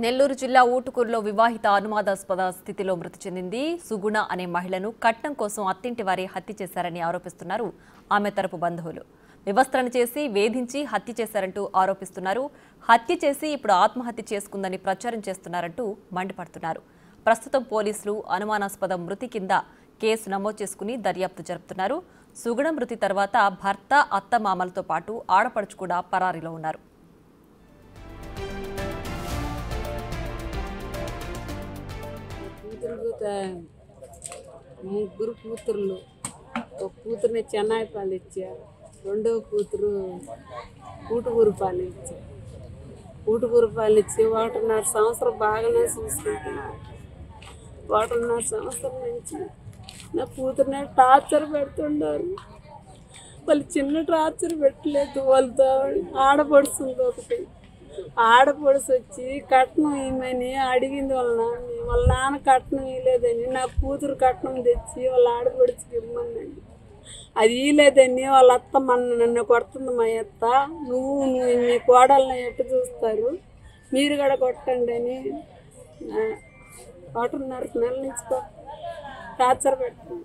నెల్లూరు జిల్లా ఊటుకూరులో వివాహిత అనుమానాస్పద స్థితిలో మృతి చెందింది. సుగుణ అనే మహిళను కట్నం కోసం అత్తింటి వారే హత్య చేశారని ఆరోపిస్తున్నారు ఆమె తరపు బంధువులు. వివస్త్రణ చేసి వేధించి హత్య చేశారంటూ ఆరోపిస్తున్నారు. హత్య చేసి ఇప్పుడు ఆత్మహత్య చేసుకుందని ప్రచారం చేస్తున్నారంటూ మండిపడుతున్నారు. ప్రస్తుతం పోలీసులు అనుమానాస్పద మృతి కింద కేసు నమోదు చేసుకుని దర్యాప్తు జరుపుతున్నారు. సుగుణ మృతి తర్వాత భర్త, అత్తమామలతో పాటు ఆడపడుచు కూడా పరారీలో ఉన్నారు. ముగ్గురు కూతుర్లు, ఒక కూతురుని చెన్నాయిపాలు ఇచ్చారు, రెండో కూతురు ఊటుకూరుపాలు ఇచ్చారు. ఊటుకూరుపాలు ఇచ్చి 1.5 సంవత్సరం బాగానే చూసుకుంటున్నారు. 1.5 సంవత్సరం నుంచి నా కూతురుని టార్చర్ పెడుతున్నారు. వాళ్ళు చిన్న టార్చర్ పెట్టలేదు, వాళ్ళతో ఆడపడుతుంది. ఒకటి ఆడపడుసు వచ్చి కట్నం ఇవ్వమని అడిగింది వాళ్ళ నాన్న కట్నం ఇవ్వలేదని నా కూతురు కట్నం తెచ్చి వాళ్ళ ఆడపడుచుకి ఇవ్వమనండి. అది ఇవ్వలేదని వాళ్ళ అత్త నన్ను కొడుతుంది. మా అత్త నువ్వు మీ కోడల్ని ఎట్టు చూస్తారు, మీరు కూడా కొట్టండి అని 1.5 నెలల నుంచి టార్చర్ పెడుతుంది.